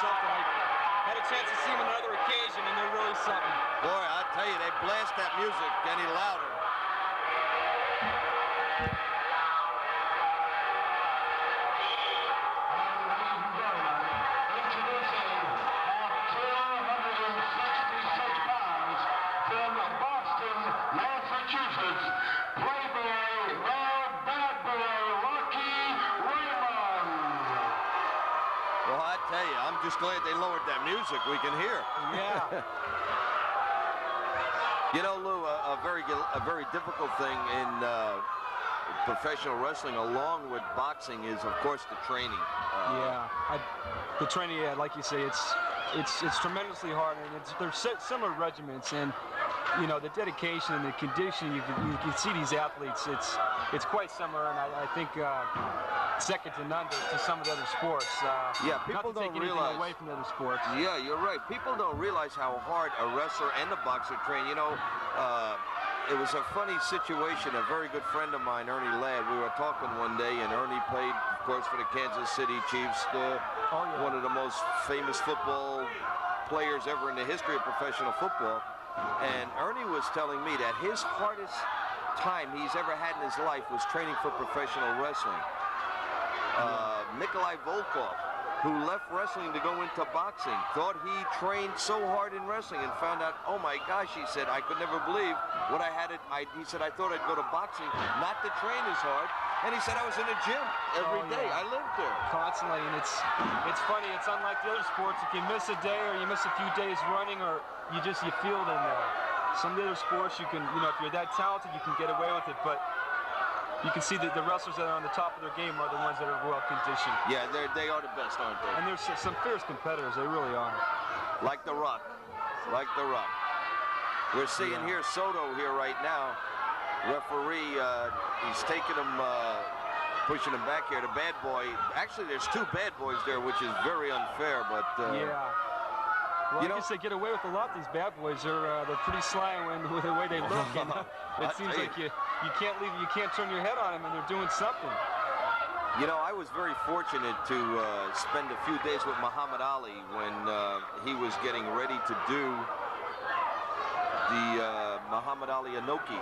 something. I had a chance to see them on another occasion, and they're really something. Boy, I tell you, they blast that music any louder. I'm just glad they lowered that music we can hear. Yeah. You know, Lou, a very difficult thing in professional wrestling, along with boxing, is of course the training. The training, yeah, like you say, it's tremendously hard, and they're similar regiments, and you know the dedication and the conditioning. You can see these athletes. It's quite similar, and I think. Second to none to some of the other sports. Yeah, people don't realize away from the other sports. Yeah, you're right. People don't realize how hard a wrestler and a boxer train. You know, it was a funny situation. A very good friend of mine, Ernie Ladd, we were talking one day, and Ernie played, of course, for the Kansas City Chiefs, one of the most famous football players ever in the history of professional football. And Ernie was telling me that his hardest time he's ever had in his life was training for professional wrestling. Nikolai Volkov, who left wrestling to go into boxing, thought he trained so hard in wrestling and found out, oh my gosh, he said, I could never believe what I had. He said, I thought I'd go to boxing, not to train as hard. And he said, I was in the gym every day. I lived there. Constantly, and it's funny. It's unlike the other sports. If you miss a day or you miss a few days running, or you feel it in there. Some of the other sports, you can, if you're that talented, you can get away with it, but you can see that the wrestlers that are on the top of their game are the ones that are well conditioned. Yeah, they are the best, aren't they? And there's some fierce competitors. They really are. Like The Rock. Like The Rock. We're seeing here Soto here right now. Referee, he's taking him, pushing him back here. The bad boy. Actually, there's two bad boys there, which is very unfair. But yeah. Well, I guess they get away with a lot. These bad boys are they're pretty sly with the way they look. And it seems like you can't turn your head on them, and they're doing something. You know, I was very fortunate to spend a few days with Muhammad Ali when he was getting ready to do the Muhammad Ali Inoki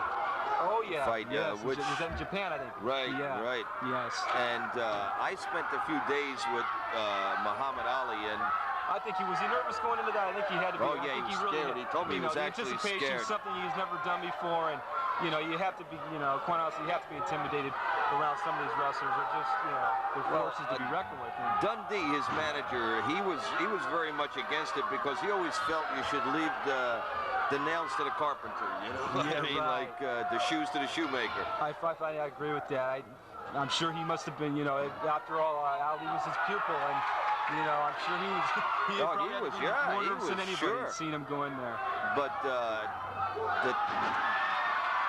fight, which was in Japan, I think. Right, right. Yes. And I spent a few days with Muhammad Ali, and I think he was nervous going into that. I think he had to be. Oh yeah, he was scared. He told me he was actually scared. Something he's never done before, and you have to be, quite honestly, you have to be intimidated around some of these wrestlers. They're just, they're forces to be reckoned with. Dundee, his manager, he was very much against it because he always felt you should leave the nails to the carpenter. Yeah, I mean, like the shoes to the shoemaker. I agree with that. I'm sure he must have been, after all, Ali was his pupil, and. I'm sure he was more nervous than anybody seen him go in there. But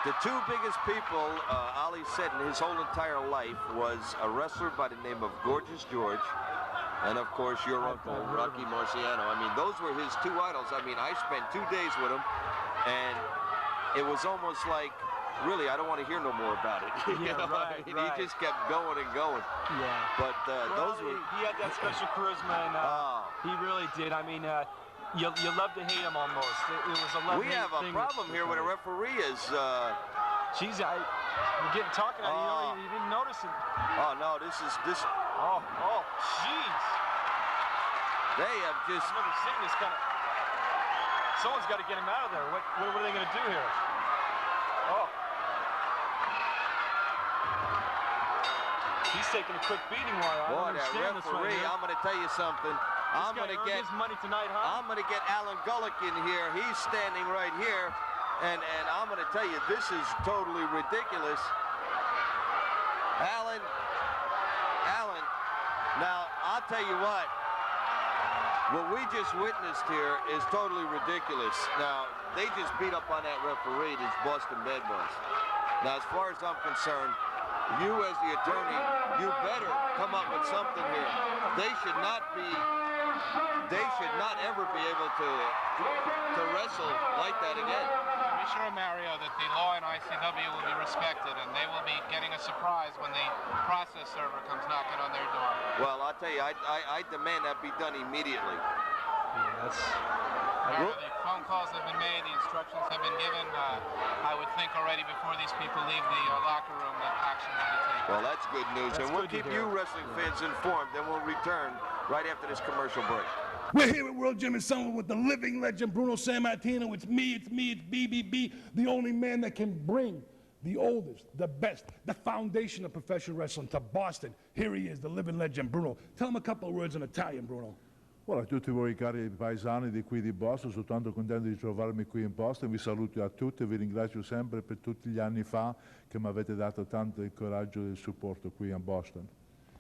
the two biggest people Ali said in his whole entire life was a wrestler by the name of Gorgeous George, and of course your uncle Rocky Marciano. I mean, those were his two idols. I mean, I spent 2 days with him, and it was almost like, really, I don't want to hear no more about it. Right. He just kept going and going. Yeah. But those were... He had that special charisma, and he really did. I mean, you love to hate him almost. It was a love-hate thing. We have a problem here with a referee is... Geez, we're getting talking. You didn't notice it. Oh, no, this... Oh, jeez. They have just... I've never seen this kind of... Someone's got to get him out of there. What are they going to do here? Oh. He's taking a quick beating while I understand this right here. I'm going to tell you something. I'm going to get his money tonight, huh? I'm going to get Alan Gullick in here. He's standing right here, and I'm going to tell you, this is totally ridiculous. Alan. Now I'll tell you what we just witnessed here is totally ridiculous. Now they just beat up on that referee, this Boston Bad Boys. Now, as far as I'm concerned, you as the attorney, you better come up with something here. They should not ever be able to wrestle like that again. be sure, Mario, that the law in ICW will be respected, and they will be getting a surprise when the process server comes knocking on their door. Well, I'll tell you, I demand that be done immediately. Yeah, that's... The phone calls have been made, the instructions have been given. I would think already before these people leave the locker room that action will be taken. Well, that's good news, and we'll keep you wrestling fans informed, then we'll return right after this commercial break. We're here at World Gym in Summer with the living legend, Bruno Sammartino. It's me, it's BBB, the only man that can bring the oldest, the best, the foundation of professional wrestling to Boston. Here he is, the living legend, Bruno. Tell him a couple of words in Italian, Bruno. Well, a tutti voi cari paesani di qui di Boston, sono tanto contento di trovarmi qui in Boston, vi saluto a tutti e vi ringrazio sempre per tutti gli anni fa che mi avete dato tanto il coraggio e il supporto qui a Boston.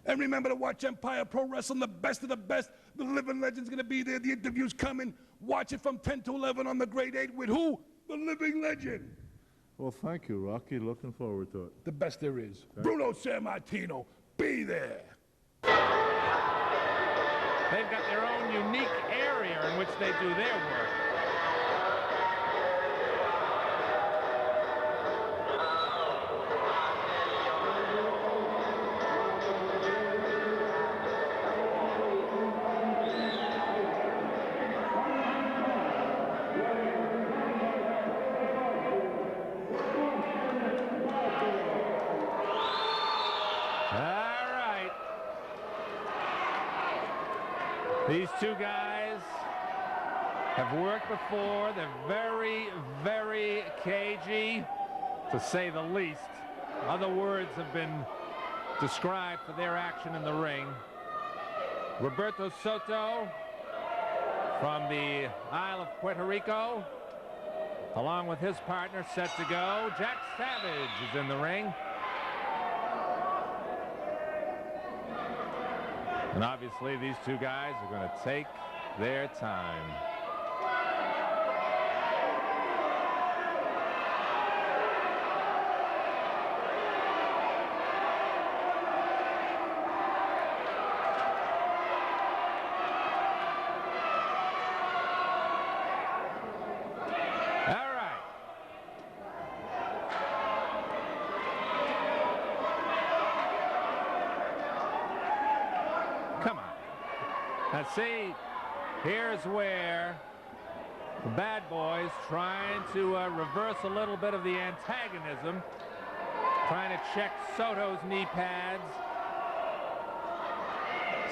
And remember to watch Empire Pro Wrestling, the best of the best. The living legend's going to be there. The interview's coming. Watch it from 10 to 11 on the Grade 8 with who? The living legend. Well, thank you, Rocky. Looking forward to it. The best there is. Bruno Sammartino, be there. They've got their own unique area in which they do their work. These two guys have worked before. They're very, very cagey, to say the least. Other words have been described for their action in the ring. Roberto Soto from the Isle of Puerto Rico, along with his partner, set to go. Jack Savage is in the ring. And obviously, these two guys are going to take their time. All right. Come on. Now see, here's where the bad boys trying to reverse a little bit of the antagonism, trying to check Soto's knee pads.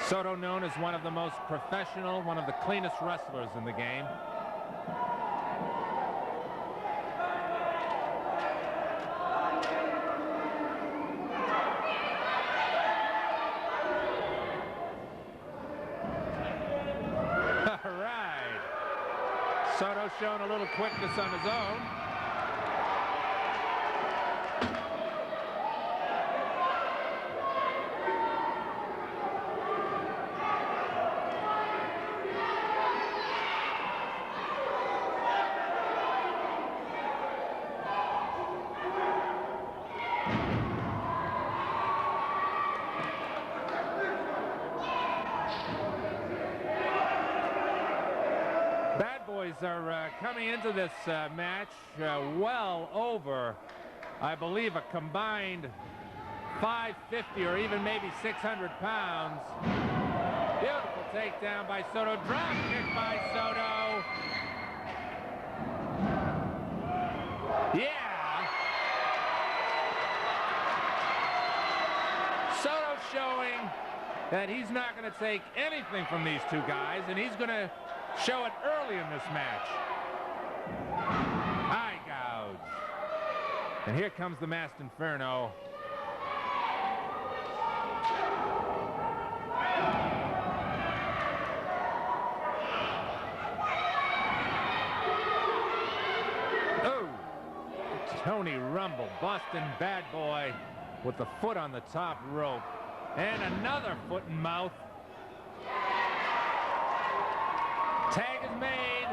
Soto known as one of the most professional, one of the cleanest wrestlers in the game. Soto showing a little quickness on his own. Are coming into this match well over, I believe, a combined 550 or even maybe 600 pounds. Beautiful takedown by Soto. Drop kick by Soto. Yeah. Soto showing that he's not going to take anything from these two guys, and he's going to show it early in this match. Eye gouge. And here comes the Masked Inferno. Oh, Tony Rumble, Boston bad boy, with the foot on the top rope. And another foot and mouth. Tag is made.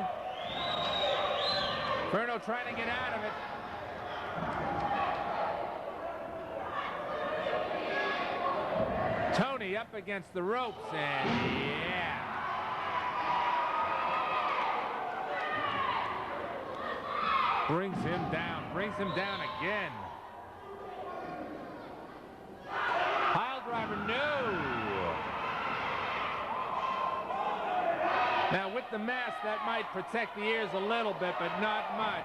Inferno trying to get out of it. Tony up against the ropes, and yeah. Brings him down again. Pile driver, no. Now with the mask, that might protect the ears a little bit, but not much.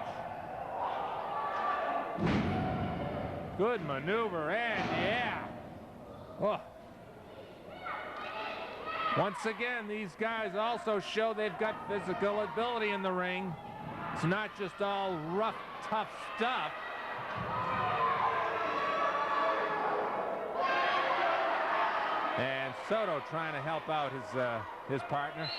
Good maneuver, and yeah. Oh. Once again, these guys also show they've got physical ability in the ring. It's not just all rough, tough stuff. And Soto trying to help out his partner.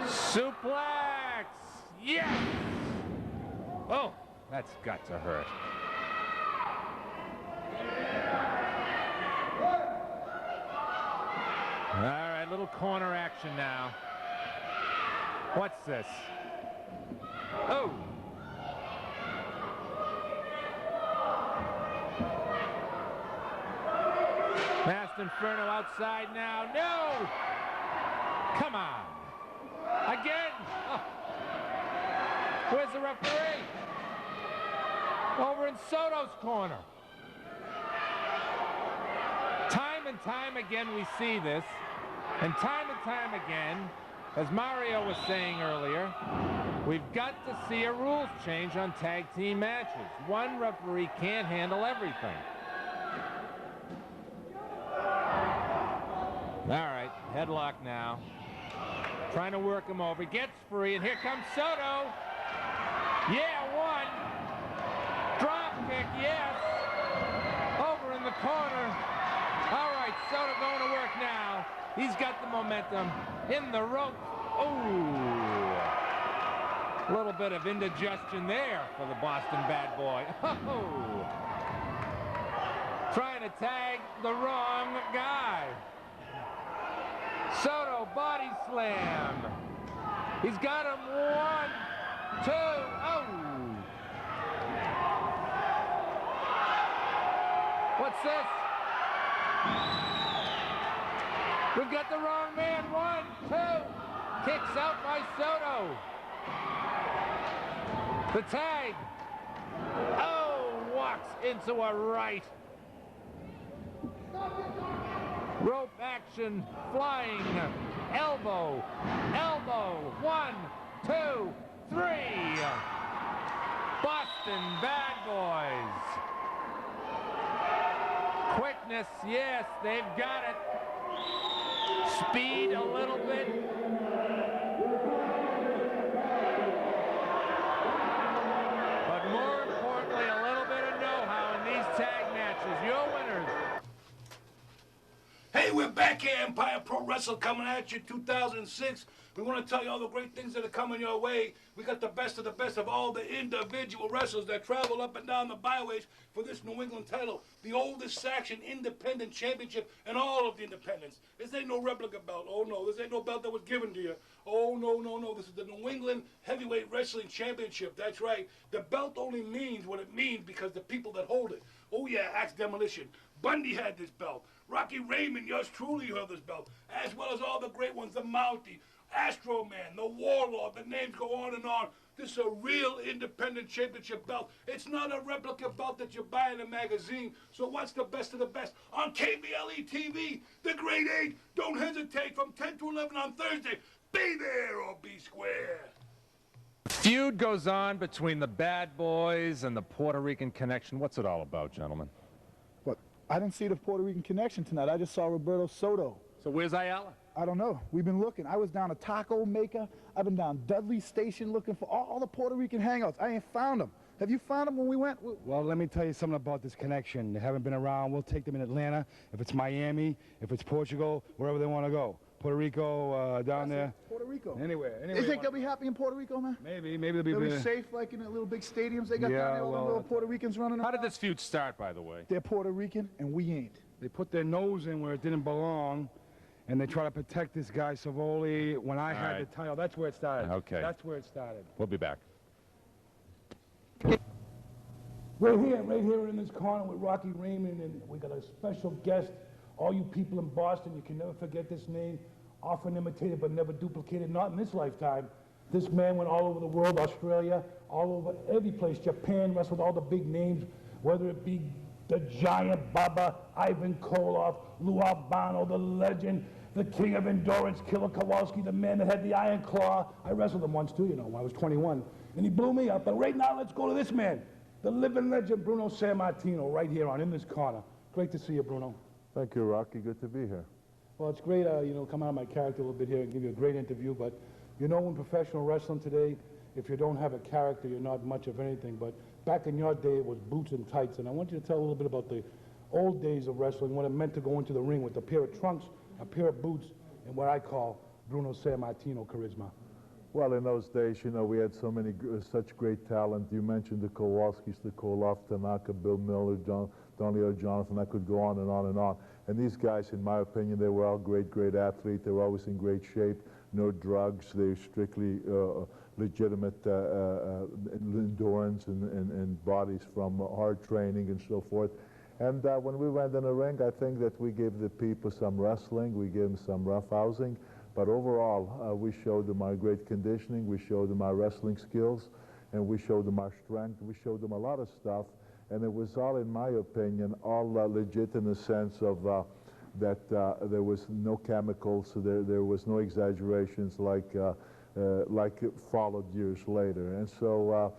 Suplex! Yes! Oh, that's got to hurt. All right, little corner action now. What's this? Oh! Masked Inferno outside now. No! Come on. Again! Oh. Where's the referee? Over in Soto's corner. Time and time again we see this. And time again, as Mario was saying earlier, we've got to see a rules change on tag team matches. One referee can't handle everything. All right, headlock now. Trying to work him over. Gets free, and here comes Soto. Yeah, one. Drop kick, yes. Over in the corner. All right, Soto going to work now. He's got the momentum in the rope. Oh, a little bit of indigestion there for the Boston bad boy. Oh, trying to tag the wrong guy. Soto body slam. He's got him. 1, 2. Oh. What's this? We've got the wrong man. 1, 2. Kicks out by Soto. The tag. Oh, walks into a right. Rope action, flying, elbow, elbow. 1, 2, 3. Boston bad boys. Quickness, yes, they've got it. Speed a little bit. But more importantly, a little bit of know-how in these tag matches. Your winners. Hey, we're back here, Empire Pro Wrestling, coming at you 2006. We want to tell you all the great things that are coming your way. We got the best of all the individual wrestlers that travel up and down the byways for this New England title. The oldest sanctioned independent championship in all of the independents. This ain't no replica belt. Oh, no. This ain't no belt that was given to you. Oh, no, no, no. This is the New England Heavyweight Wrestling Championship. That's right. The belt only means what it means because the people that hold it. Oh, yeah, Axe Demolition. Bundy had this belt. Rocky Raymond, yours truly, held this belt. As well as all the great ones, the Mountie, Astro Man, the Warlord, the names go on and on. This is a real independent championship belt. It's not a replica belt that you buy in a magazine. So what's the best of the best? On KBLE TV, the Great 8. Don't hesitate from 10 to 11 on Thursday. Be there or be square. Feud goes on between the Bad Boys and the Puerto Rican Connection. What's it all about, gentlemen? What? I didn't see the Puerto Rican Connection tonight. I just saw Roberto Soto. So where's Ayala? I don't know. We've been looking. I was down at Taco Maker. I've been down Dudley Station looking for all the Puerto Rican hangouts. I ain't found them. Have you found them when we went? Well, let me tell you something about this connection. They haven't been around. We'll take them in Atlanta. If it's Miami, if it's Portugal, wherever they want to go. Puerto Rico, down there. Puerto Rico. Anywhere. You think they'll be happy in Puerto Rico, man? Maybe they'll They'll be safe, like in the little big stadiums they got down there, all the little Puerto Ricans running around? How did this feud start, by the way? They're Puerto Rican, and we ain't. They put their nose in where it didn't belong, and they try to protect this guy, Savoli. When I had the title, that's where it started. Okay. That's where it started. We'll be back. We're here, right here in this corner with Rocky Raymond, and we got a special guest. All you people in Boston, you can never forget this name. Often imitated but never duplicated, not in this lifetime. This man went all over the world, Australia, all over every place, Japan, wrestled all the big names, whether it be the giant Baba, Ivan Koloff, Lou Albano, the legend, the king of endurance, Killer Kowalski, the man that had the iron claw. I wrestled him once too, you know, when I was 21, and he blew me up. But right now, let's go to this man, the living legend, Bruno Sammartino, right here on In This Corner. Great to see you, Bruno. Thank you, Rocky. Good to be here. Well, it's great, you know, come out of my character a little bit here and give you a great interview, but you know, in professional wrestling today, if you don't have a character, you're not much of anything. But back in your day, it was boots and tights, and I want you to tell a little bit about the old days of wrestling, what it meant to go into the ring with a pair of trunks, a pair of boots, and what I call Bruno Sammartino charisma. Well, in those days, you know, we had so many, such great talent. You mentioned the Kowalskis, the Koloff, Tanaka, Bill Miller, Don Leo Jonathan. I could go on and on and on. And these guys, in my opinion, they were all great, great athletes. They were always in great shape. No drugs. They were strictly legitimate endurance and bodies from hard training and so forth. And when we went in the ring, I think that we gave the people some wrestling. We gave them some roughhousing. But overall, we showed them our great conditioning. We showed them our wrestling skills. And we showed them our strength. We showed them a lot of stuff. And it was all, in my opinion, all legit in the sense of that there was no chemicals, so there was no exaggerations like it followed years later. And so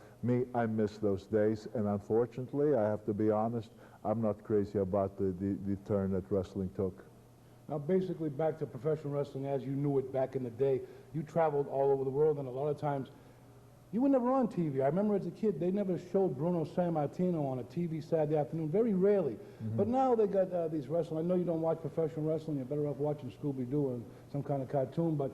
I miss those days, and unfortunately, I have to be honest, I'm not crazy about the turn that wrestling took. Now, basically, back to professional wrestling as you knew it back in the day, you traveled all over the world, and a lot of times, you were never on TV. I remember as a kid, they never showed Bruno Sammartino on a TV Saturday afternoon, very rarely. But now they got these wrestling. I know you don't watch professional wrestling. You're better off watching Scooby-Doo or some kind of cartoon. But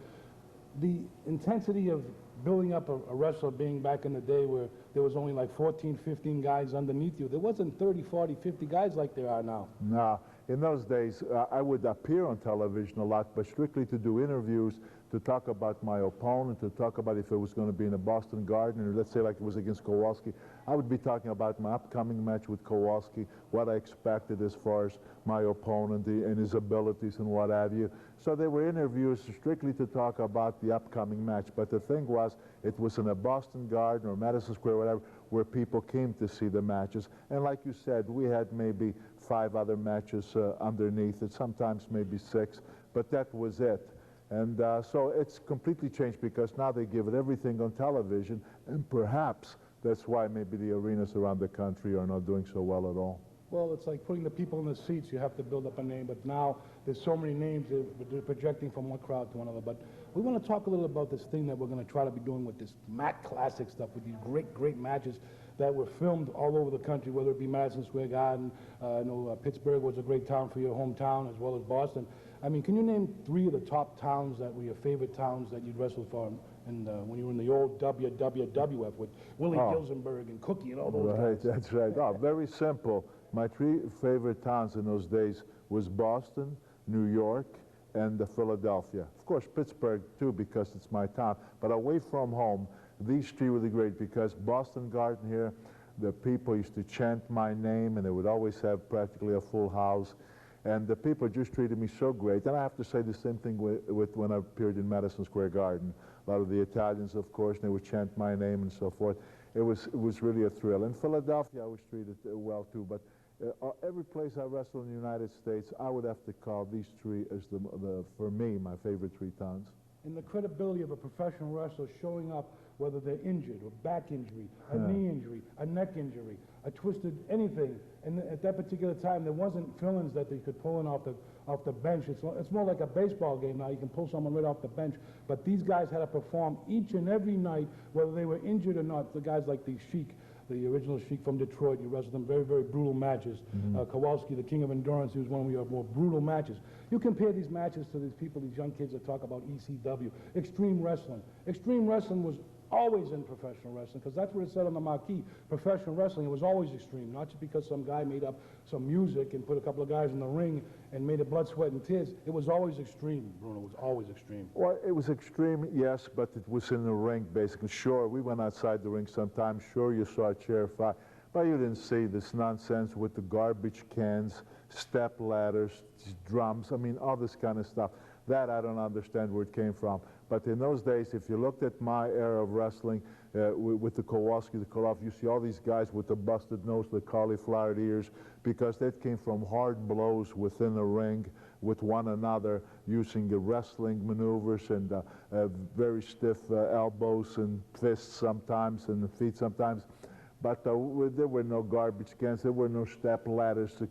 the intensity of building up a wrestler being back in the day where there was only like 14, 15 guys underneath you. There wasn't 30, 40, 50 guys like there are now. Nah, in those days, I would appear on television a lot, but strictly to do interviews, to talk about my opponent, to talk about if it was going to be in a Boston Garden, or let's say like it was against Kowalski. I would be talking about my upcoming match with Kowalski, what I expected as far as my opponent and his abilities and what have you. So they were interviews strictly to talk about the upcoming match. But the thing was, it was in a Boston Garden or Madison Square, whatever, where people came to see the matches. And like you said, we had maybe 5 other matches underneath it, sometimes maybe 6, but that was it. And so it's completely changed because now they give it everything on television, and perhaps that's why maybe the arenas around the country are not doing so well at all. Well, it's like putting the people in the seats. You have to build up a name, but now there's so many names, they're projecting from one crowd to another. But we want to talk a little about this thing that we're going to try to be doing with this Mac Classic stuff, with these great, great matches that were filmed all over the country, whether it be Madison Square Garden. I know Pittsburgh was a great town for your hometown, as well as Boston. I mean, can you name 3 of the top towns that were your favorite towns that you'd wrestled for when you were in the old WWF with Willie Gilzenberg and Cookie and all those guys? Right, that's right. Oh, very simple. My 3 favorite towns in those days was Boston, New York, and Philadelphia. Of course, Pittsburgh too, because it's my town. But away from home, these 3 were the great, because Boston Garden here, the people used to chant my name, and they would always have practically a full house. And the people just treated me so great. And I have to say the same thing with when I appeared in Madison Square Garden. A lot of the Italians, of course, they would chant my name and so forth. It was really a thrill. In Philadelphia, I was treated well too. But every place I wrestled in the United States, I would have to call these 3 as for me, my favorite 3 towns. And the credibility of a professional wrestler showing up, whether they're injured, or back injury, a knee injury, a neck injury, a twisted anything. And at that particular time, there wasn't fill-ins that they could pull in off the bench. It's more like a baseball game now. You can pull someone right off the bench. But these guys had to perform each and every night, whether they were injured or not. The guys like the Sheik, the original Sheik from Detroit, you wrestled them very, very brutal matches. Kowalski, the king of endurance, he was one of your more brutal matches. You compare these matches to these people, these young kids that talk about ECW, Extreme Wrestling. Extreme Wrestling was always in professional wrestling, because that's what it said on the marquee. Professional wrestling, it was always extreme, not just because some guy made up some music and put a couple of guys in the ring and made it blood, sweat, and tears. It was always extreme, Bruno. It was always extreme. Well, it was extreme, yes, but it was in the ring, basically. Sure, we went outside the ring sometimes. Sure, you saw a chair fight. But you didn't see this nonsense with the garbage cans, step ladders, drums, I mean, all this kind of stuff. That I don't understand where it came from. But in those days, if you looked at my era of wrestling, with the Kowalski, the Koloff, you see all these guys with the busted nose, the cauliflower ears, because that came from hard blows within the ring with one another, using the wrestling maneuvers and very stiff elbows and fists sometimes and feet sometimes. But there were no garbage cans, there were no step ladders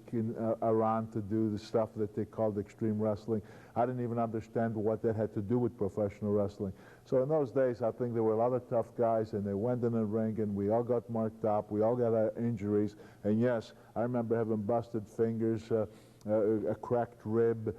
around to do the stuff that they called extreme wrestling. I didn't even understand what that had to do with professional wrestling. So in those days, I think there were a lot of tough guys, and they went in the ring, and we all got marked up, we all got our injuries. And yes, I remember having busted fingers, a cracked rib,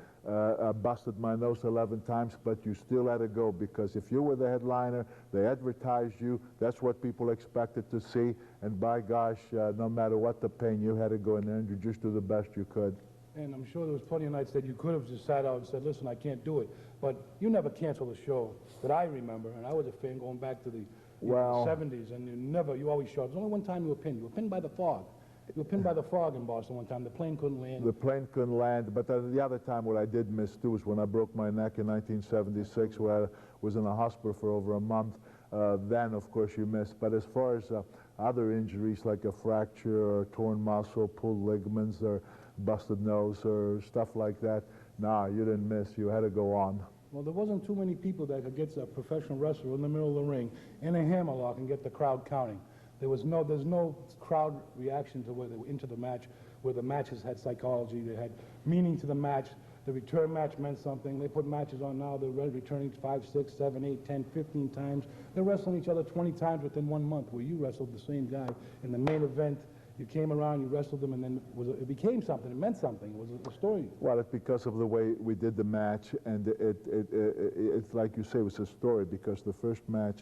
busted my nose 11 times, but you still had to go, because if you were the headliner, they advertised you, that's what people expected to see, and by gosh, no matter what the pain, you had to go in there and you just do the best you could. And I'm sure there was plenty of nights that you could have just sat out and said, listen, I can't do it. But you never canceled a show that I remember, and I was a fan going back to the 70s, and you always showed. There's only one time you were pinned. You were pinned by the fog. You were pinned by the fog in Boston one time. The plane couldn't land. The plane couldn't land, but the other time what I did miss too was when I broke my neck in 1976, where I was in a hospital for over a month. Then, of course, you missed. But as far as other injuries like a fracture or torn muscle, pulled ligaments, or busted nose or stuff like that, nah, you didn't miss. You had to go on. Well, there wasn't too many people that could get a professional wrestler in the middle of the ring in a hammerlock and get the crowd counting. There's no crowd reaction to where they were into the match, where the matches had psychology, they had meaning to the match. The return match meant something. They put matches on now, they're returning 5, 6, 7, 8, 10, 15 times. They're wrestling each other 20 times within 1 month, where you wrestled the same guy in the main event. You came around, you wrestled them, and then it became something. It meant something. It was a story. Well, it's because of the way we did the match, and it's like you say, it was a story, because the first match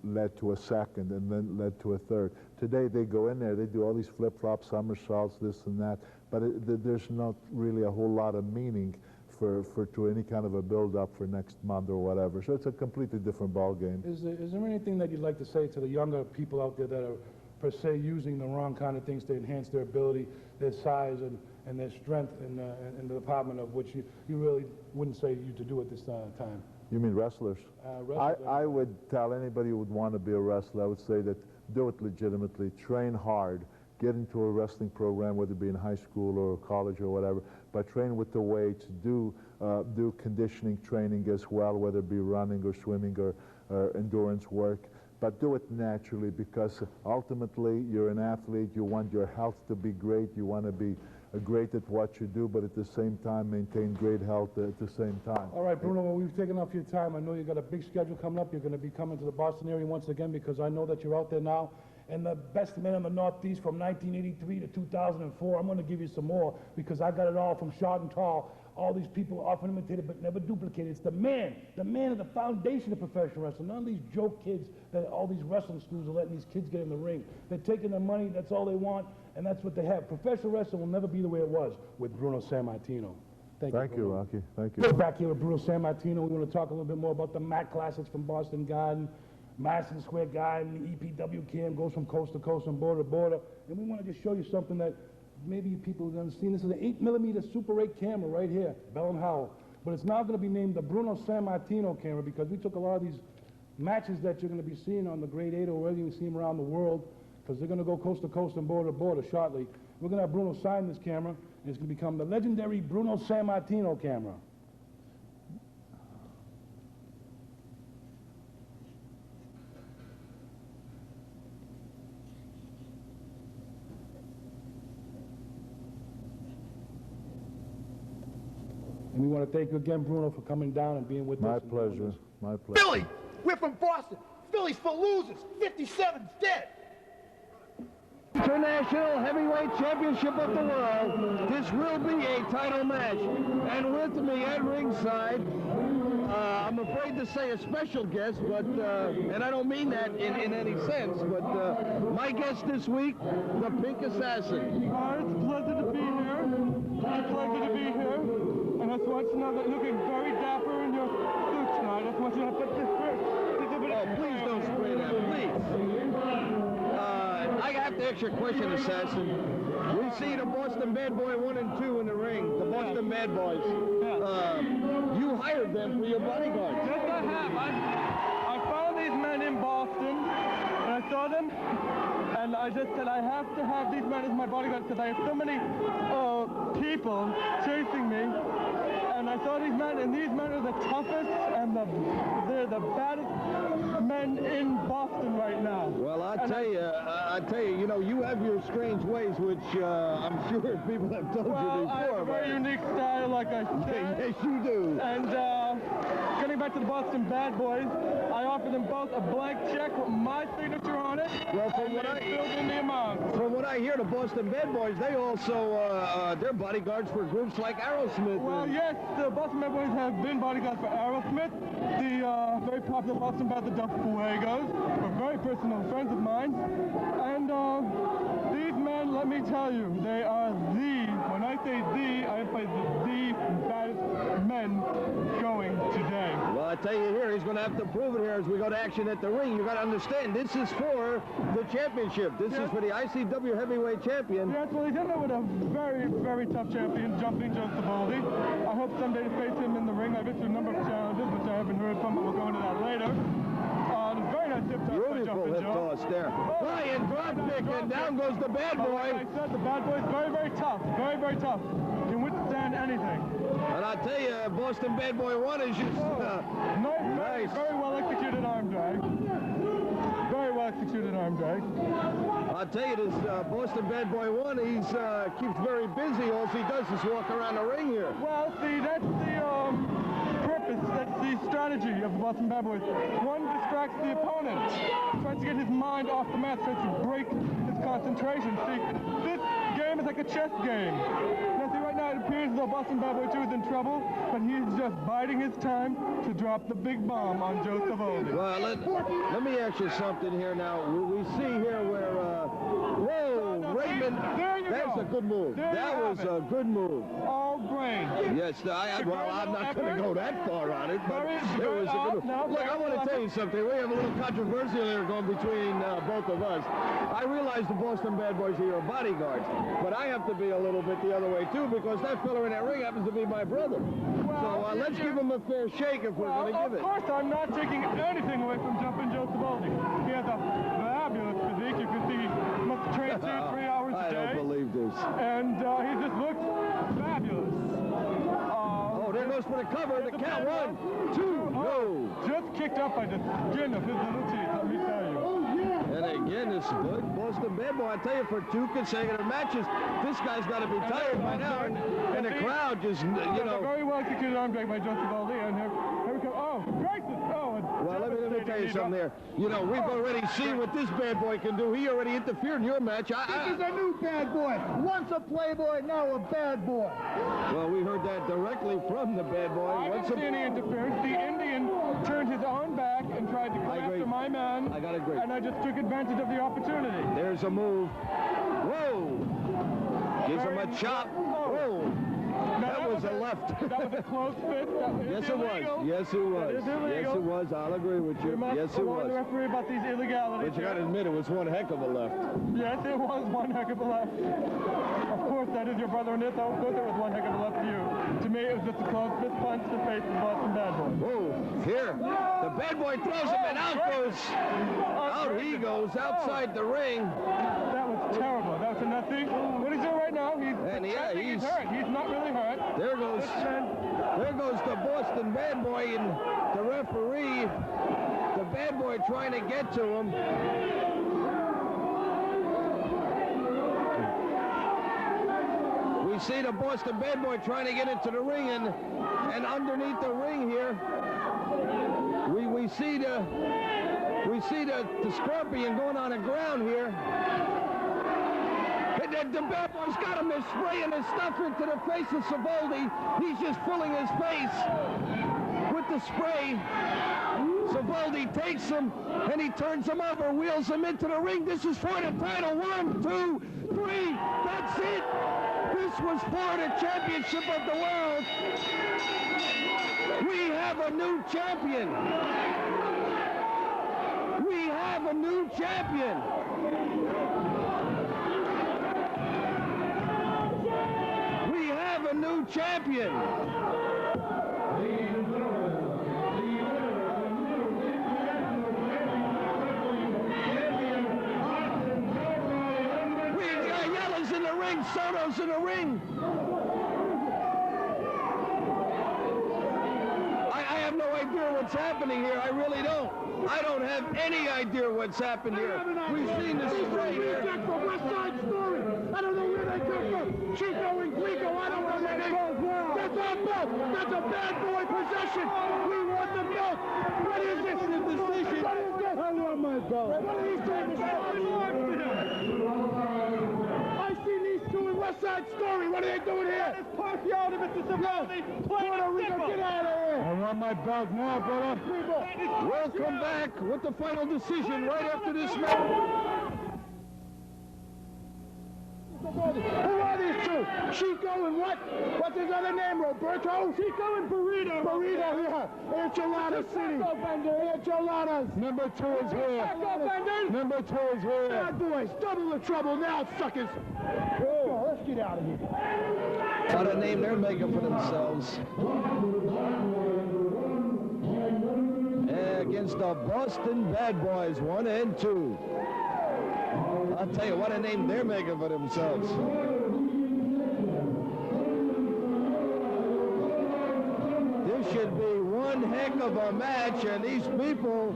led to a second and then led to a third. Today they go in there, they do all these flip-flops, somersaults, this and that, but there's not really a whole lot of meaning to any kind of a build-up for next month or whatever. So it's a completely different ball game. Is there anything that you'd like to say to the younger people out there that are per se using the wrong kind of things to enhance their ability, their size, and their strength in the department of which you really wouldn't say you to do at this time? You mean wrestlers? I would tell anybody who would want to be a wrestler, I would say that do it legitimately, train hard, get into a wrestling program, whether it be in high school or college or whatever, but train with the weights, do conditioning training as well, whether it be running or swimming or endurance work, but do it naturally, because ultimately you're an athlete, you want your health to be great, you want to be great at what you do, but at the same time maintain great health at the same time. All right, Bruno, well, we've taken up your time. I know you've got a big schedule coming up. You're going to be coming to the Boston area once again, because I know that you're out there now. And the best men in the Northeast from 1983 to 2004, I'm going to give you some more, because I got it all from short and tall. All these people often imitated but never duplicated. It's the man of the foundation of professional wrestling. None of these joke kids that all these wrestling schools are letting these kids get in the ring. They're taking their money, that's all they want, and that's what they have. Professional wrestling will never be the way it was with Bruno Sammartino. Thank you, Rocky. Thank you. We're back here with Bruno Sammartino. We want to talk a little bit more about the MAC Classics from Boston Garden. Madison Square Garden, the EPW cam goes from coast to coast and border to border. And we want to just show you something that maybe you people have never seen. This is an 8mm Super 8 camera right here, Bell & Howell. But it's now going to be named the Bruno Sammartino camera, because we took a lot of these matches that you're going to be seeing on the Grade 8 or wherever you see them around the world, because they're going to go coast to coast and border to border shortly. We're going to have Bruno sign this camera, and it's going to become the legendary Bruno Sammartino camera. And we want to thank you again, Bruno, for coming down and being with us. My pleasure. My pleasure. Philly! We're from Boston. Philly's for losers. 57's dead. International Heavyweight Championship of the World. This will be a title match. And with me at ringside, I'm afraid to say a special guest, but, and I don't mean that in any sense, but my guest this week, the Pink Assassin. It's a pleasure to be here. It's a pleasure to be here. And I just want you to know that you're looking very dapper in your suit tonight. I just want you to put this first. Oh, please don't spray that, please. I have to to ask you a question, Assassin. We see the Boston Bad Boy 1 and 2 in the ring, the Boston Bad Boys. You hired them for your bodyguards. Yes, I have. I found these men in Boston, and I saw them, and I just said I have to have these men as my bodyguards because I have so many people chasing me. And I saw these men, and these men are the toughest and they're the baddest men in Boston right now. Well, I tell you, you know, you have your strange ways, which I'm sure people have told you before. I have a very unique style, like I said. Yes, you do. And getting back to the Boston Bad Boys, I offer them both a blank check with my signature on it. Well, from what I hear, the Boston Bad Boys, they also they're bodyguards for groups like Aerosmith. Well, yes, the Boston Bad Boys have been bodyguards for Aerosmith. The very popular Boston band, the Dos Fuegos, are very personal friends of mine. And these men, let me tell you, they are when I say I emphasize the baddest men going today. Well, I tell you here, he's going to have to prove it here as we go to action at the ring. You got to understand, this is for the championship. This is for the ICW heavyweight champion. Yes, well, he's in there with a very, very tough champion, Jumping Joe Savoldi. I hope someday to face him in the ring. I've been through a number of challenges, which I haven't heard from, but we'll go into that later. Very nice hip toss by Beautiful hip toss there. Flying drop kick, and down goes the Bad Boy. Like I said, the Bad Boy is very, very tough. Very, very tough. Can withstand anything. And I tell you, Boston Bad Boy 1 is just nice. Very well executed arm drag. Very well executed arm drag. I'll tell you, this Boston Bad Boy 1, he's keeps very busy. All he does is walk around the ring here. Well, see, that's the purpose, that's the strategy of the Boston Bad Boys. One distracts the opponent, tries to get his mind off the mat, tries to break his concentration. See, this game is like a chess game. Now, see, right now it appears as though Boston Bad Boy 2 is in trouble, but he's just biding his time to drop the big bomb on Joe Savoldi. Well, let me ask you something here now. We see here where, whoa, Raymond, that's a good move. That was a good move. All brain. Yes, well, I'm not going to go that far on it, but it was a good move. Look, I want to tell you something. We have a little controversy here going between both of us. I realize the Boston Bad Boys are your bodyguards, but I have to be a little bit the other way, too, because that fella in that ring happens to be my brother. So let's give him a fair shake if we're going to give it. Of course, I'm not taking anything away from Jumping Joe Savoldi. He has a fabulous physique. You can see he must train 2-3 hours a day. I don't believe this. And he just looks fabulous. There goes for the cover. The count. 1, 2, no. Just kicked up by the skin of his little teeth, let me tell you. And again, this good Boston Bad Boy. I tell you, for 2 consecutive matches, this guy's got to be tired by now. And the crowd just, you know. A very well executed arm drag by Joe Savoldi. And here we come. Oh, gracious. Well, let me tell you something there. You know, we've already seen what this bad boy can do. He already interfered in your match. This is a new bad boy. Once a playboy, now a bad boy. Well, we heard that directly from the bad boy. I didn't see any interference. The Indian turned his own back and tried to go after my man. I gotta agree. And I just took advantage of the opportunity. There's a move. Whoa! Gives him a chop. Whoa! That was a left. That was a close fit. Yes, it was. Yes, it was. Yes, it was. I'll agree with you. Yes, it was. The referee about these illegalities. But you got to admit, it was one heck of a left. Yes, it was one heck of a left. Of course, that is your brother in it. Of course, it was one heck of a left to you. To me, it was just a close fist punch to the face of the Boston Bad Boy. Whoa! Here, the Bad Boy throws him, and out he goes outside the ring. That was terrible. That was a nothing. What he's doing right now, he's hurt. He's not really hurt. There goes the Boston Bad Boy, and the referee, the Bad Boy trying to get to him. We see the Boston Bad Boy trying to get into the ring, and underneath the ring here, we see the Scorpion going on the ground here. The Bad Boy's got him. They're spraying his stuff into the face of Savoldi. He's just filling his face with the spray. Savoldi takes him, and he turns him over, wheels him into the ring. This is for the title. 1, 2, 3. That's it. This was for the championship of the world. We have a new champion. We have a new champion. our new champion. Ayala's in the ring, Soto's in the ring. I have no idea what's happening here. I really don't. I don't have any idea what's happened here. We've seen this right here. From West Side Story. I don't know where they come from. Chico and Glico, I don't know where they come from. That's our belt. That's a bad boy possession. We want the belt. What is this? What is this? I want my belt. What are these things? I see these two in West Side Story. What are they doing here? It's partiality, Mr. Savaldi. Puerto Rico, get out of here. I want my belt now, brother. We'll come back with the final decision right after this match. Who are these two? Chico and what? What's his other name? Roberto? Chico and Burrito. Burrito, yeah. Enchilada City. Enchiladas. Number 2 is here. Number 2 is here. Bad boys, double the trouble now, suckers. Oh, let's get out of here. What a name they're making for themselves. Against the Boston Bad Boys, 1 and 2. I'll tell you, what a name they're making for themselves. This should be one heck of a match, and these people,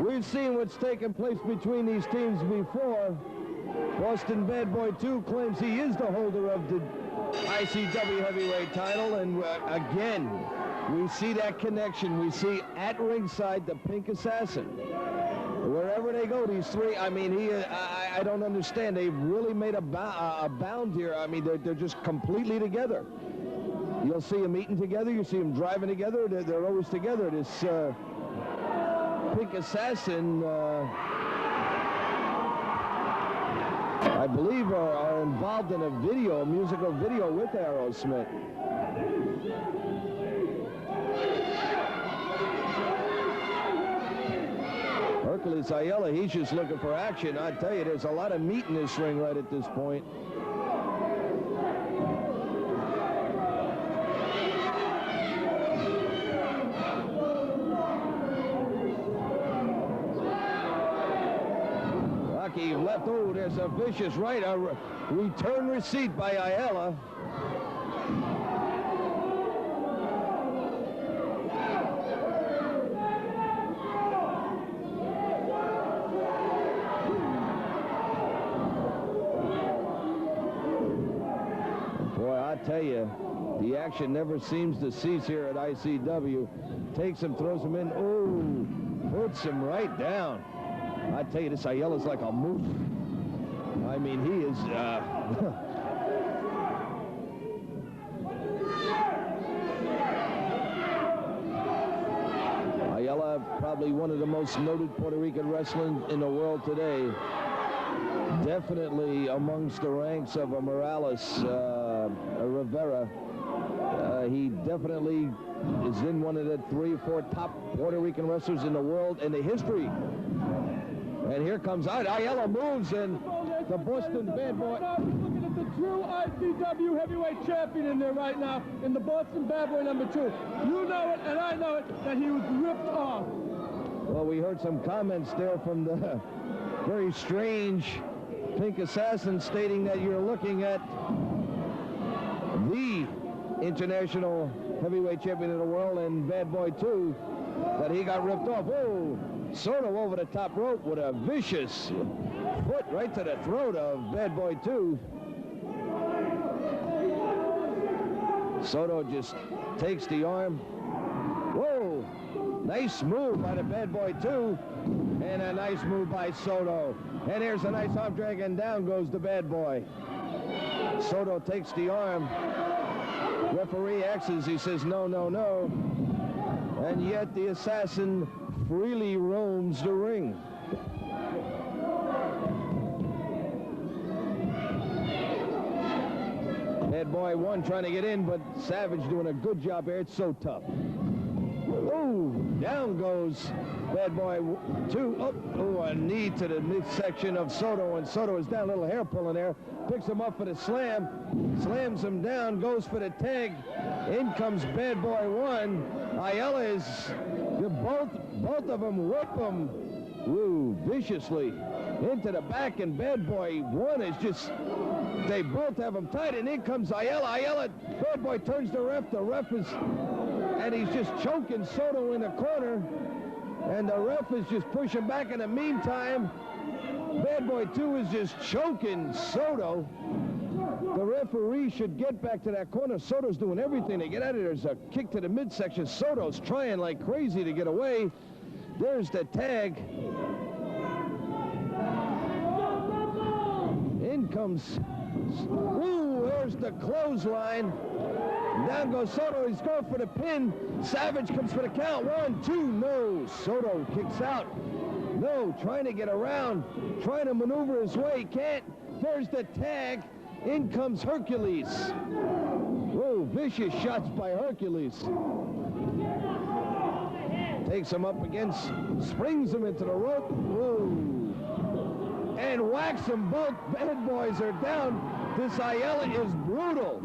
we've seen what's taken place between these teams before. Boston Bad Boy 2 claims he is the holder of the ICW heavyweight title, and again, we see that connection. We see at ringside the Pink Assassin. Wherever they go, these three, I mean, I don't understand. They've really made a bound here. I mean, they're just completely together. You'll see them eating together. You see them driving together. They're always together. This Pink Assassin, I believe, are involved in a musical video with Aerosmith. Hercules Ayala, he's just looking for action. I tell you, there's a lot of meat in this ring right at this point. Rocky left. Oh, there's a vicious right. A return receipt by Ayala. Tell you, the action never seems to cease here at ICW. Takes him, throws him in. Oh, puts him right down. I tell you, this Ayala's like a moose. I mean, he is. Ayala, probably one of the most noted Puerto Rican wrestlers in the world today. Definitely amongst the ranks of a Morales. Rivera. He definitely is in one of the 3 or 4 top Puerto Rican wrestlers in the world in the history. And here comes Ayala moves, and the Boston Bad Boy. Looking at the true ICW heavyweight champion in there right now, in the Boston Bad Boy number 2. You know it, and I know it, that he was ripped off. Well, we heard some comments there from the very strange Pink Assassin stating that you're looking at the international heavyweight champion of the world and Bad Boy 2, that he got ripped off. Oh, Soto over the top rope with a vicious foot right to the throat of Bad Boy 2. Soto just takes the arm. Whoa, nice move by the Bad Boy 2, and a nice move by Soto. And here's a nice arm drag, and down goes the Bad Boy. Soto takes the arm. Referee X's, he says no, no, no. And yet the assassin freely roams the ring. Bad Boy 1 trying to get in, but Savage doing a good job here. It's so tough. Whoa, down goes Bad Boy 2. Oh, a knee to the midsection of Soto, and Soto is down, a little hair pulling there. Picks him up for the slam, slams him down, goes for the tag. In comes Bad Boy 1. Ayala is, both of them whip him, woo, viciously into the back, and Bad Boy 1 is just, they both have him tight, and in comes Ayala. Ayala, Bad Boy turns the ref is, and he's just choking Soto in the corner, and the ref is just pushing back. In the meantime, Bad Boy 2 is just choking Soto. The referee should get back to that corner. Soto's doing everything to get out of there. There's a kick to the midsection. Soto's trying like crazy to get away. There's the tag. In comes, ooh, there's the clothesline. Down goes Soto, he's going for the pin. Savage comes for the count. 1, 2, no. Soto kicks out. No, trying to get around, trying to maneuver his way, can't. There's the tag. In comes Hercules. Whoa, vicious shots by Hercules. Takes him up against, springs him into the rope. Whoa. And whacks them both. Bad Boys are down. This Ayala is brutal.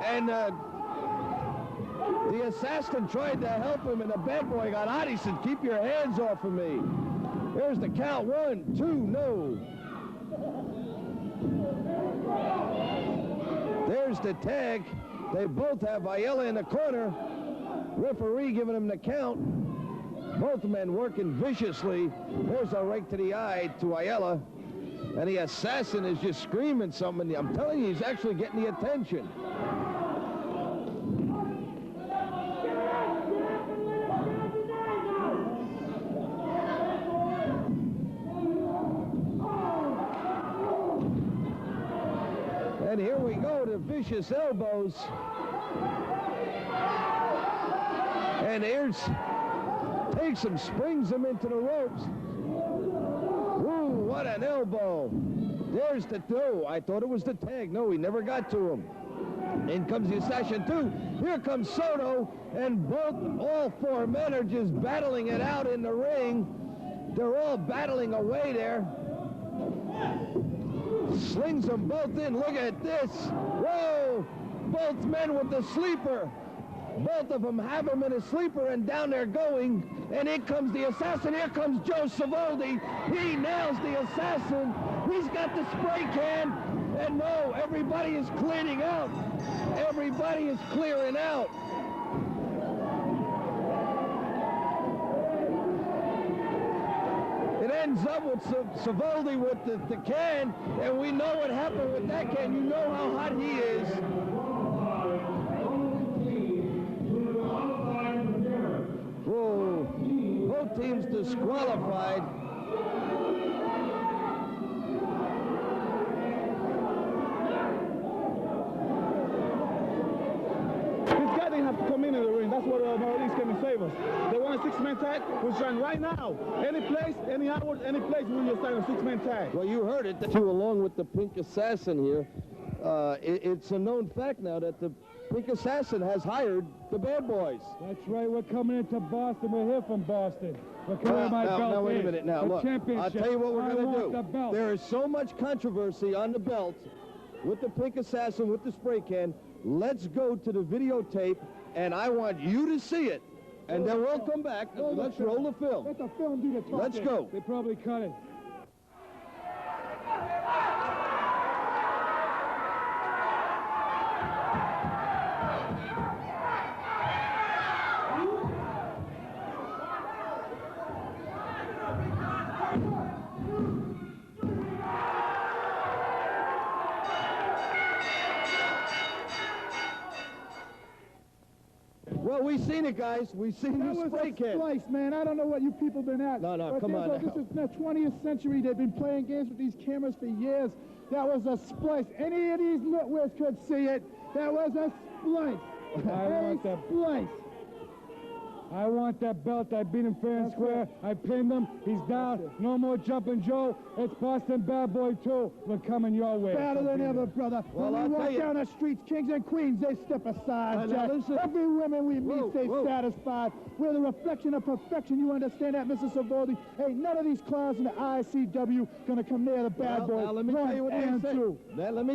And the assassin tried to help him, and the Bad Boy got out. He said, keep your hands off of me. There's the count. 1, 2, no. There's the tag. They both have Ayala in the corner. Referee giving him the count. Both men working viciously. There's a right to the eye to Ayala. And the assassin is just screaming something. I'm telling you, he's actually getting the attention. And here we go to vicious elbows. And here's, takes him, springs him into the ropes. Ooh, what an elbow. There's the, no, I thought it was the tag. No, he never got to him. In comes the assassin too. Here comes Soto, and all 4 men are just battling it out in the ring. They're all battling away there. Slings them both in. Look at this. Whoa! Both men with the sleeper. Both of them have him in a sleeper, and down they're going. And in comes the assassin. Here comes Joe Savoldi. He nails the assassin. He's got the spray can. And no, everybody is cleaning out. Everybody is clearing out. It ends up with Savoldi with the can, and we know what happened with that can. You know how hot he is. Whoa, both teams disqualified. These guys didn't have to come into the ring. That's what Northeast came and save us. They want a 6-man tag. We're starting right now. Any place, any hour, any place, we're just starting a 6-man tag. Well, you heard it. Along with the Pink Assassin here, it's a known fact now that the Pink Assassin has hired the Bad Boys. That's right. We're coming into Boston. We're here from Boston. We're coming my belt. Now, wait a minute. Now, look, I'll tell you what we're going to do. The belt. There is so much controversy on the belt with the Pink Assassin, with the spray can. Let's go to the videotape, and I want you to see it. And then we'll come back. Let's roll the film. Let the film do the talking. Let's go. They probably cut it. Well, we've seen it, guys. We've seen the spray can. That was a splice, man. I don't know what you people been at. No, but come on. This is the 20th century. They've been playing games with these cameras for years. That was a splice. Any of these nitwits could see it. That was a splice. I want that splice. I want that belt. I beat him fair and square. I pinned him. He's down. No more jumping Joe. It's Boston Bad Boy 2. We're coming your way. Better than ever, brother. Well, when I'll we walk tell you- down the streets, kings and queens, they step aside, Now, Jack. listen. Every woman we meet, Whoa, stay whoa. satisfied. We're the reflection of perfection. You understand that, Mr. Savoldi? Ain't none of these clowns in the ICW gonna come near the Bad Boys. Now, let me tell you what and they said. two. Now, let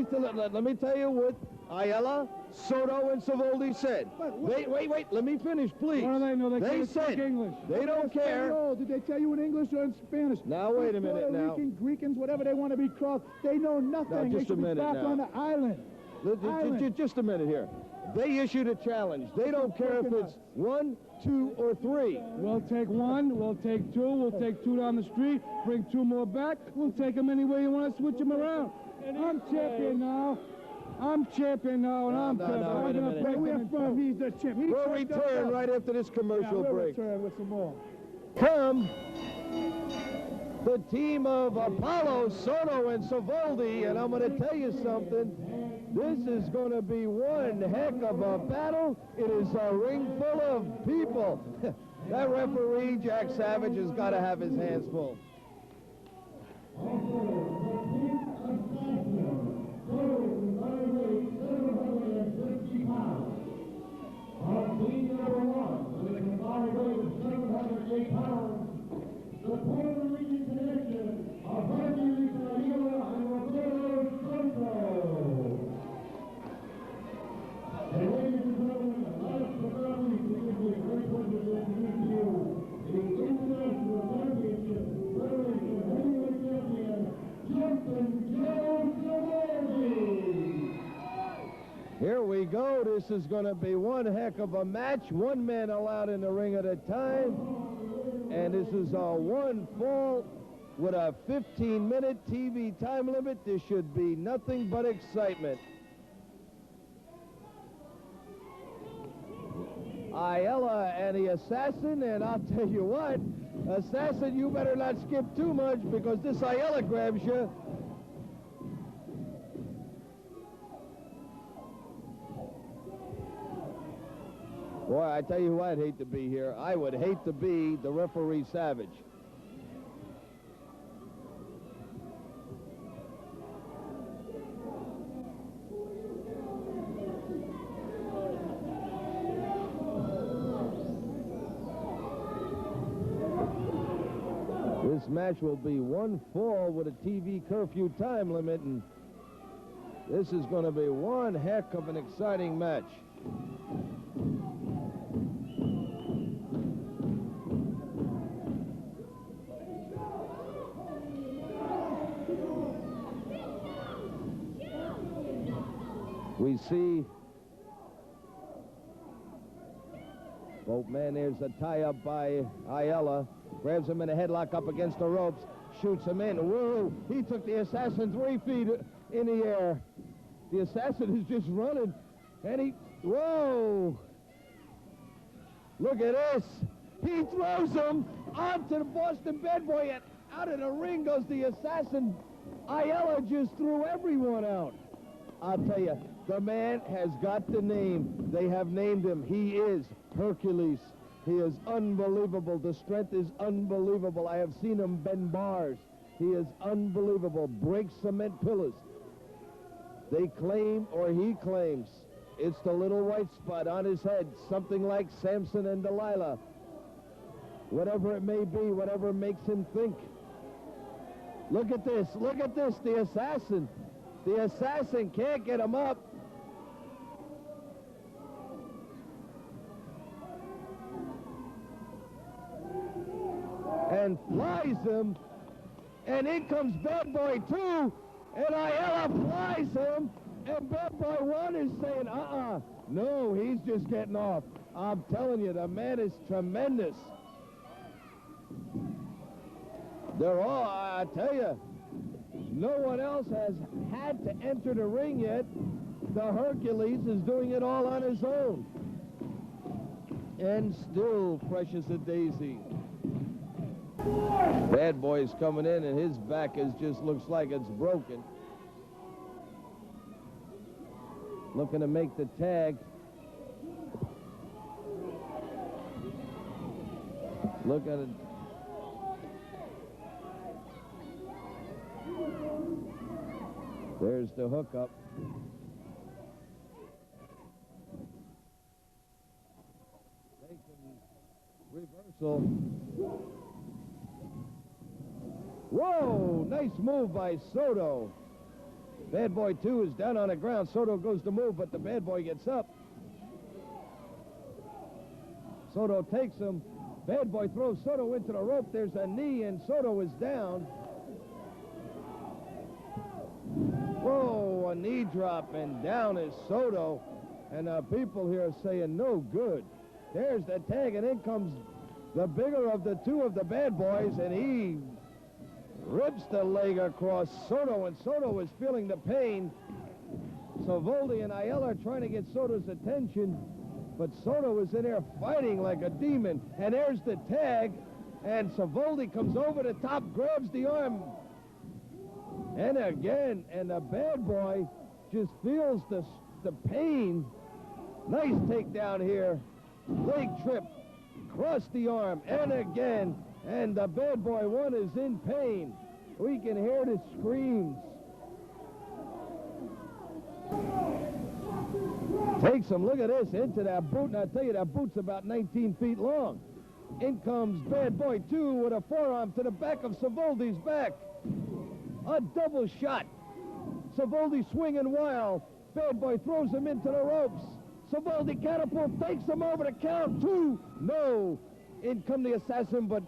me tell you what Ayala, Soto, and Savoldi said. Wait. Let me finish, please. What do they know? They can't said speak English. they don't care. Oh, did they tell you in English or in Spanish? Now, wait a minute Puerto now. Rican, Greekans, whatever they want to be called, they know nothing. Now, they just should a be minute back now. on the island. Just a minute here. They issued a challenge. They don't care if it's 1, 2, or 3. We'll take 1, we'll take 2, we'll take 2 down the street, bring 2 more back. We'll take them any way you want to switch them around. I'm champion now. I'm champion now, and I'm no, tough. wait a I'm gonna minute. break We're them in from, two. he's the champ. He We'll checked us return out. right after this commercial We'll break. return with some more. Come the team of Apollo, Soto, and Savoldi, and I'm going to tell you something. This is going to be one heck of a battle. It is a ring full of people. That referee, Jack Savage, has got to have his hands full. Here we go. This is going to be one heck of a match. One man allowed in the ring at a time. And this is a 1 fall with a 15-minute TV time limit. This should be nothing but excitement. Ayala and the Assassin, and I'll tell you what, Assassin, you better not skip too much because this Ayala grabs you. Boy, I tell you what, I'd hate to be here. I would hate to be the referee Savage. This match will be 1 fall with a TV curfew time limit, and this is going to be one heck of an exciting match. We see both men. There's a tie-up by Ayala. Grabs him in a headlock up against the ropes. Shoots him in. Whoa! He took the Assassin 3 feet in the air. The Assassin is just running. And he... Whoa! Look at this. He throws him onto the Boston Bad Boy, and out of the ring goes the Assassin. Ayala just threw everyone out. I'll tell you, the man has got the name. They have named him. He is Hercules. He is unbelievable. The strength is unbelievable. I have seen him bend bars. He is unbelievable. Break cement pillars. They claim, or he claims, it's the little white spot on his head, something like Samson and Delilah. Whatever it may be, whatever makes him think. Look at this. Look at this. The Assassin. The Assassin can't get him up. And flies him. And in comes Bad Boy 2. And Ayala flies him. And Bad Boy 1 is saying, no, he's just getting off. I'm telling you, the man is tremendous. They're all, I tell you, no one else has had to enter the ring yet. The Hercules is doing it all on his own. And still fresh as a daisy. Bad Boy's coming in, and his back just looks like it's broken. Looking to make the tag. Look at it. There's the hookup. Reversal. Whoa, nice move by Soto. Bad Boy 2 is down on the ground. Soto goes to move, but the Bad Boy gets up. Soto takes him. Bad Boy throws Soto into the rope. There's a knee, and Soto is down. Whoa, a knee drop, and down is Soto. And people here are saying no good. There's the tag, and in comes the bigger of the two of the Bad Boys, and he rips the leg across Soto, and Soto is feeling the pain. Savoldi and Ayala are trying to get Soto's attention, but Soto is in there fighting like a demon. And there's the tag, and Savoldi comes over the top, grabs the arm, and again, and the Bad Boy just feels the pain. Nice takedown here. Leg trip, cross the arm, and again, and the Bad Boy 1 is in pain. We can hear the screams. Takes him, look at this, into that boot, and I tell you, that boot's about 19 feet long. In comes Bad Boy 2 with a forearm to the back of Savoldi's back. A double shot. Savoldi swinging wild. Bad Boy throws him into the ropes. Savoldi catapult, takes him over the count. 2, no. In come the assassin, but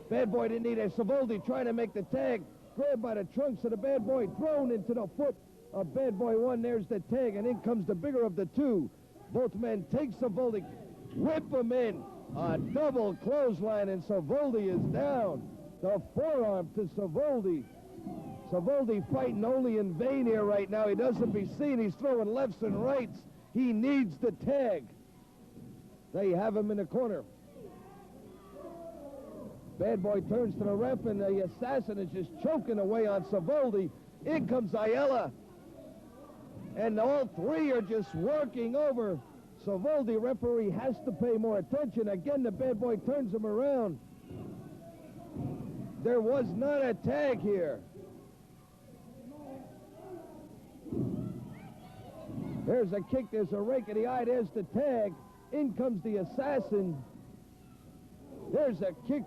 Bad Boy didn't need it. Savoldi trying to make the tag. Grabbed by the trunks of the Bad Boy, thrown into the foot of Bad Boy 1. There's the tag, and in comes the bigger of the two. Both men take Savoldi, whip him in. A double clothesline, and Savoldi is down. The forearm to Savoldi. Savoldi fighting only in vain here right now. He doesn't be seen. He's throwing lefts and rights. He needs the tag. They have him in the corner. Bad Boy turns to the ref, and the assassin is just choking away on Savoldi. In comes Ayala. And all three are just working over Savoldi. Referee has to pay more attention. Again, the Bad Boy turns him around. There was not a tag here. There's a kick, there's a rake in the eye, there's the tag. In comes the assassin. There's a kick.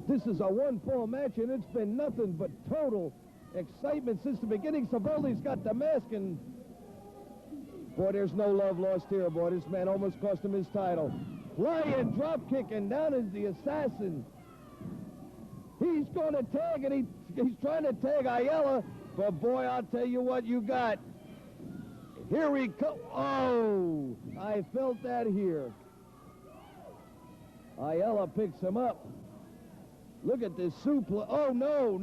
This is a one-fall match, and it's been nothing but total excitement since the beginning. Savoldi's got the mask, and boy, there's no love lost here, boy. This man almost cost him his title. Flying drop kick, and down is the assassin. He's going to tag, and he's trying to tag Ayala, but boy, I'll tell you what you got. Here we go. Oh, I felt that here. Ayala picks him up. Look at this suplex. Oh, no.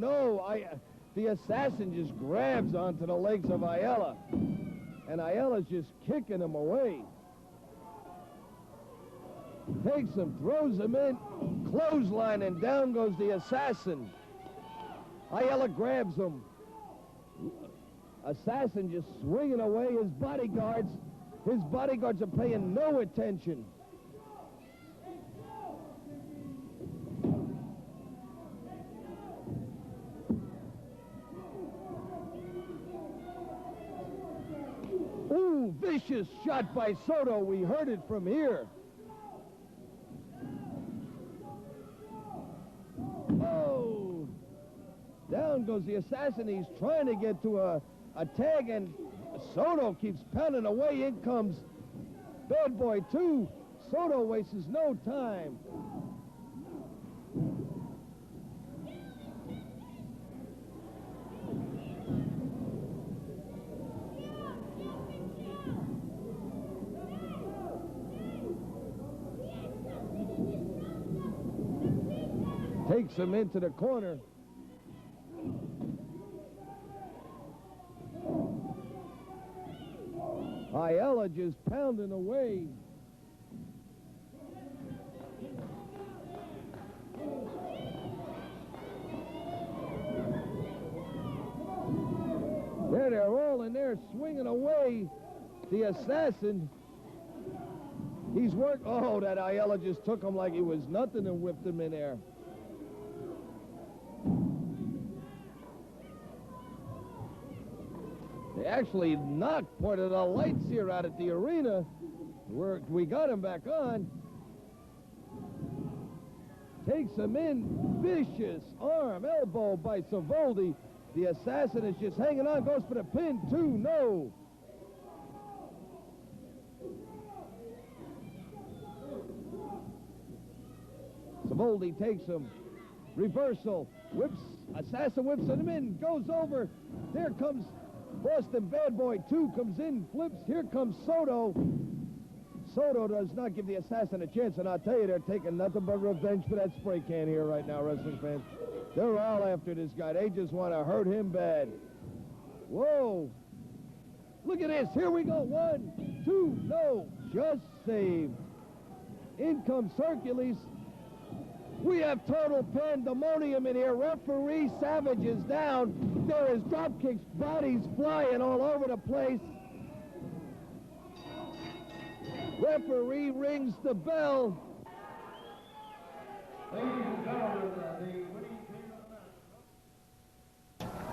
The assassin just grabs onto the legs of Ayala, and Ayala's just kicking him away. Takes him, throws him in, clothesline, and down goes the assassin. Ayala grabs him. Assassin just swinging away. His bodyguards are paying no attention. Ooh, vicious shot by Soto. We heard it from here. Oh, down goes the assassin. He's trying to get to a tag, and Soto keeps pounding away. In comes Bad Boy 2. Soto wastes no time. Takes him into the corner. Ayala just pounding away. There they're all in there swinging away. The assassin. He's worked. Oh, that Ayala just took him like it was nothing and whipped him in there. They actually knocked part of the lights here out at the arena. We got him back on. Takes him in. Vicious arm, elbow by Savoldi. The assassin is just hanging on. Goes for the pin. 2, no. Savoldi takes him. Reversal. Whips. Assassin whips him in. Goes over. There comes Boston Bad Boy 2. Comes in. Flips. Here comes Soto. Soto does not give the assassin a chance, and I'll tell you, they're taking nothing but revenge for that spray can here right now, wrestling fans. They're all after this guy. They just want to hurt him bad. Whoa. Look at this. Here we go. 1, 2, no. Just saved. In comes Hercules. We have total pandemonium in here. Referee Savage is down. There is drop kicks, bodies flying all over the place. Referee rings the bell.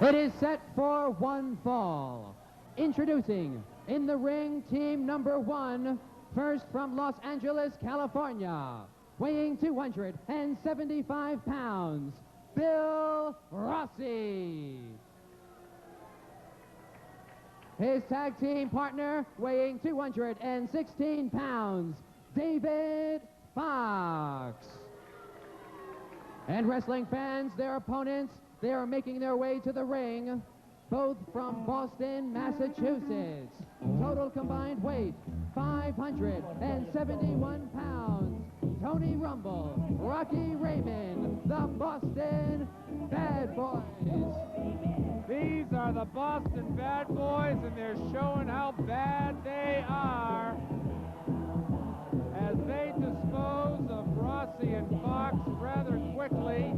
It is set for one fall. Introducing in the ring, team number 1, first from Los Angeles, California, weighing 275 pounds, Bill Rossi. His tag team partner, weighing 216 pounds, David Fox. And wrestling fans, their opponents, they are making their way to the ring, both from Boston, Massachusetts. Total combined weight, 571 pounds. Tony Rumble, Rocky Raymond, the Boston Bad Boys. These are the Boston Bad Boys, and they're showing how bad they are as they dispose of Rossi and Fox rather quickly.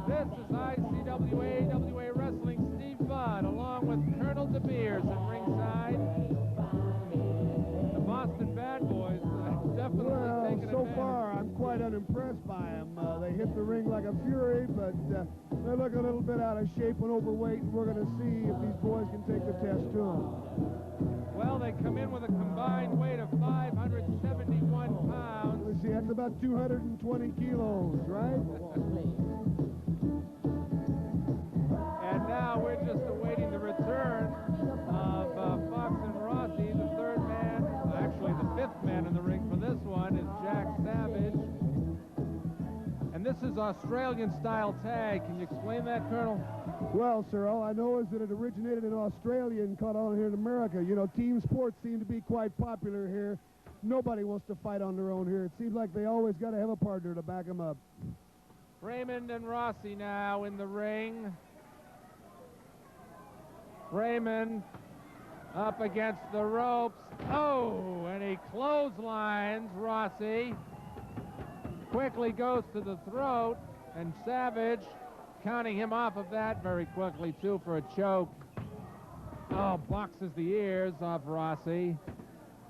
This is ICWA, AWA Wrestling Steve Budd, along with Colonel De Beers at ringside. The Boston Bad Boys definitely taking so advantage. far, I'm quite unimpressed by them. They hit the ring like a fury, but they look a little bit out of shape and overweight, and we're going to see if these boys can take the test to them. Well, they come in with a combined weight of 571 pounds. Let's see, that's about 220 kilos, right? And now we're just awaiting the return of Fox and Rossi. The third man, actually the fifth man in the ring for this one is Jack Savage. And this is Australian-style tag. Can you explain that, Colonel? Well, sir, all I know is that it originated in Australia and caught on here in America. You know, team sports seem to be quite popular here. Nobody wants to fight on their own here. It seems like they always got to have a partner to back them up. Raymond and Rossi now in the ring. Raymond up against the ropes. Oh, and he clotheslines Rossi. Quickly goes to the throat, and Savage counting him off of that very quickly, too, for a choke. Oh, boxes the ears off Rossi.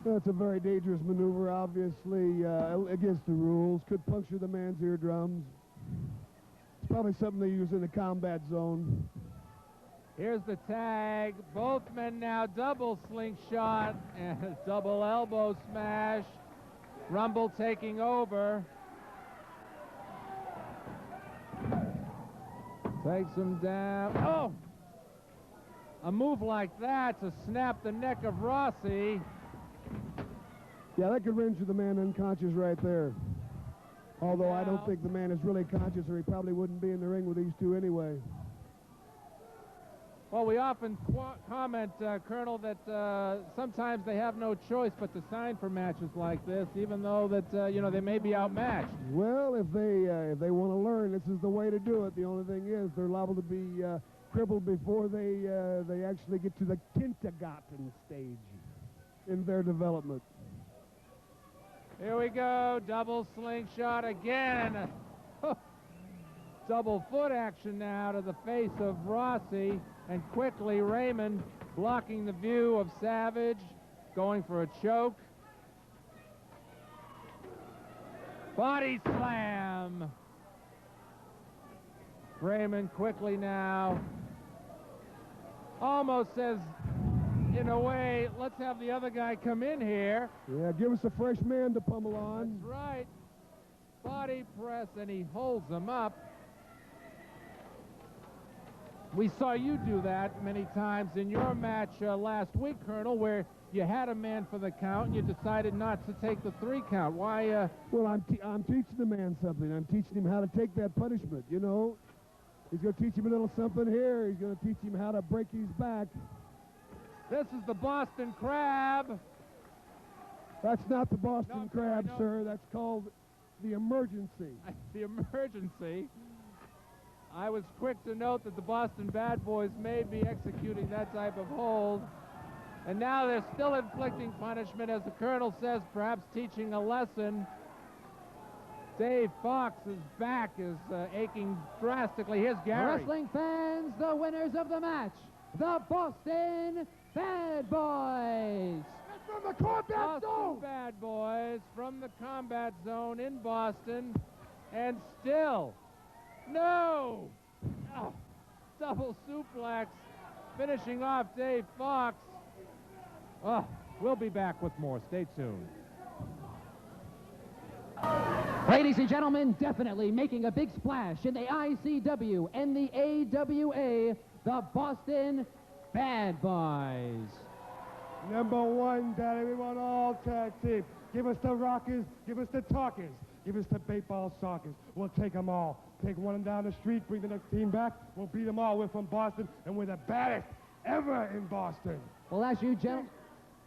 That's a very dangerous maneuver, obviously, against the rules. Could puncture the man's eardrums. It's probably something they use in the combat zone. Here's the tag. Both men now double slingshot and double elbow smash. Rumble taking over. Takes him down. Oh! A move like that to snap the neck of Rossi. Yeah, that could render the man unconscious right there. Although I don't think the man is really conscious, or he probably wouldn't be in the ring with these two anyway. Well, we often comment, Colonel, that sometimes they have no choice but to sign for matches like this, even though that you know, they may be outmatched. Well, if they want to learn, this is the way to do it. The only thing is they're liable to be crippled before they actually get to the kindergarten stage in their development. Here we go, double slingshot again. Double foot action now to the face of Rossi, and quickly Raymond blocking the view of Savage. going for a choke. Body slam. Raymond quickly now. Almost says, in a way, let's have the other guy come in here. Yeah, give us a fresh man to pummel on. That's right. Body press, and he holds him up. We saw you do that many times in your match last week, Colonel, where you had a man for the count and you decided not to take the 3 count. Why? Well, I'm teaching the man something. I'm teaching him how to take that punishment, you know. He's going to teach him a little something here. He's going to teach him how to break his back. This is the Boston Crab. That's not the Boston Crab, sir. That's called the emergency. The emergency. I was quick to note that the Boston Bad Boys may be executing that type of hold. And now they're still inflicting punishment, as the Colonel says, perhaps teaching a lesson. Dave Fox's back is aching drastically. Here's Gary. Wrestling fans, the winners of the match, the Boston Bad Boys. From the combat zone. Bad Boys from the combat zone in Boston. And still, no! Oh, double suplex, finishing off Dave Fox. Oh, we'll be back with more. Stay tuned. Ladies and gentlemen, definitely making a big splash in the ICW and the AWA, the Boston Bad Boys. Number 1, Daddy, we want all tag team. Give us the rockers, give us the talkers, give us the baseball sockers. We'll take them all. Take one of them down the street, bring the next team back. We'll beat them all. We're from Boston, and we're the baddest ever in Boston. Well, as you gentlemen...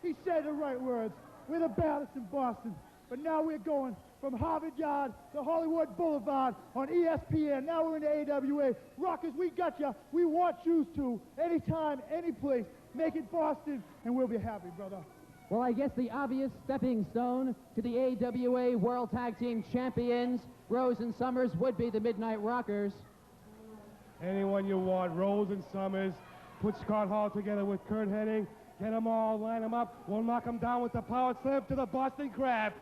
He said the right words. We're the baddest in Boston. But now we're going from Harvard Yard to Hollywood Boulevard on ESPN. Now we're in the AWA. Rockers, we got you. We want you to. Anytime, any place. Make it Boston, and we'll be happy, brother. Well, I guess the obvious stepping stone to the AWA World Tag Team Champions, Rose and Summers, would be the Midnight Rockers. Anyone you want, Rose and Summers. Put Scott Hall together with Kurt Hennig. Get them all, line them up. We'll knock them down with the power slam to the Boston Crab.